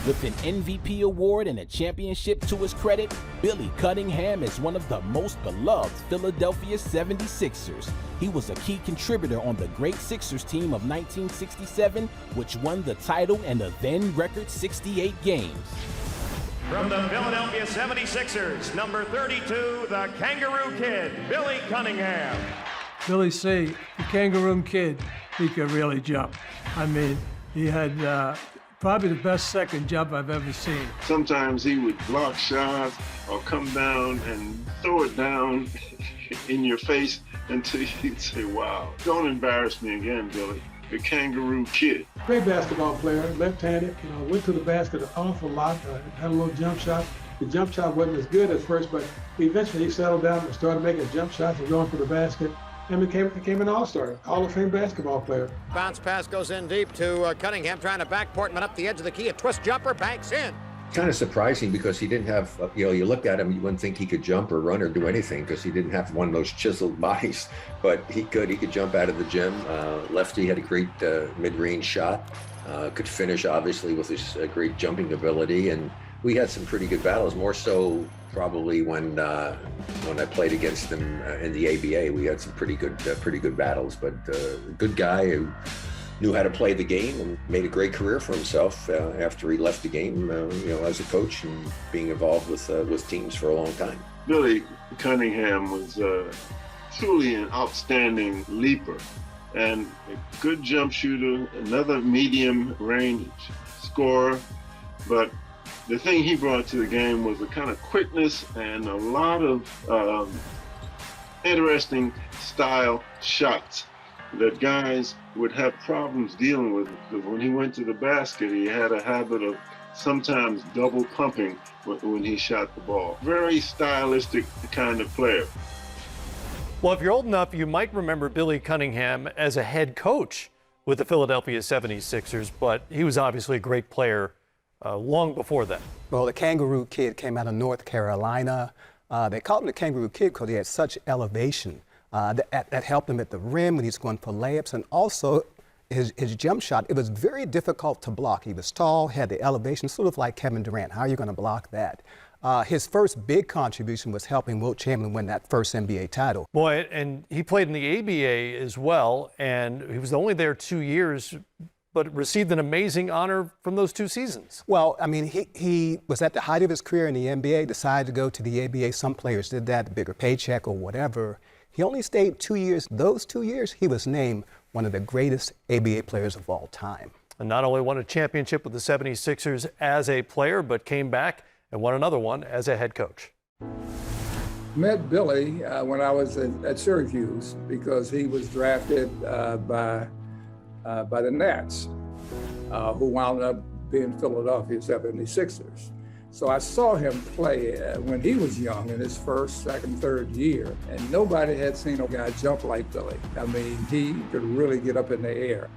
With an MVP award and a championship to his credit, Billy Cunningham is one of the most beloved Philadelphia 76ers. He was a key contributor on the great Sixers team of 1967, which won the title in a then record 68 games. From the Philadelphia 76ers, number 32, the Kangaroo Kid, Billy Cunningham. Billy C., the Kangaroo Kid, he could really jump. I mean, he had probably the best second jump I've ever seen. Sometimes he would block shots or come down and throw it down in your face until you'd say, wow, don't embarrass me again, Billy. The Kangaroo Kid. Great basketball player, left-handed, went to the basket an awful lot, had a little jump shot. The jump shot wasn't as good at first, but eventually he settled down and started making jump shots and going for the basket. And became an all-star, Hall of Fame basketball player. Bounce pass goes in deep to Cunningham, trying to back Portman up the edge of the key. A twist jumper, banks in. Kind of surprising because he didn't have, you looked at him, you wouldn't think he could jump or run or do anything because he didn't have one of those chiseled bodies, but he could jump out of the gym. Lefty had a great mid-range shot, could finish obviously with his great jumping ability, and we had some pretty good battles, more so probably when I played against him in the ABA. We had some pretty good battles, but good guy who knew how to play the game and made a great career for himself after he left the game, as a coach and being involved with teams for a long time. Billy Cunningham was truly an outstanding leaper and a good jump shooter, another medium range scorer, but the thing he brought to the game was a kind of quickness and a lot of interesting style shots that guys would have problems dealing with. Because when he went to the basket, he had a habit of sometimes double pumping when he shot the ball. Very stylistic kind of player. Well, if you're old enough, you might remember Billy Cunningham as a head coach with the Philadelphia 76ers, but he was obviously a great player long before that. Well, the Kangaroo Kid came out of North Carolina. They called him the Kangaroo Kid because he had such elevation that helped him at the rim when he's going for layups, and also his jump shot. It was very difficult to block. He was tall, had the elevation, sort of like Kevin Durant. How are you going to block that? His first big contribution was helping Wilt Chamberlain win that first NBA title. Boy, and he played in the ABA as well, and he was only there 2 years, but received an amazing honor from those 2 seasons. Well, I mean, he was at the height of his career in the NBA, decided to go to the ABA. Some players did that, a bigger paycheck or whatever. He only stayed 2 years. Those 2 years, he was named one of the greatest ABA players of all time. And not only won a championship with the 76ers as a player, but came back and won another one as a head coach. Met Billy when I was at Syracuse because he was drafted by the Nats, who wound up being Philadelphia 76ers. So I saw him play when he was young in his first, second, third year, and nobody had seen a guy jump like Billy. I mean, he could really get up in the air.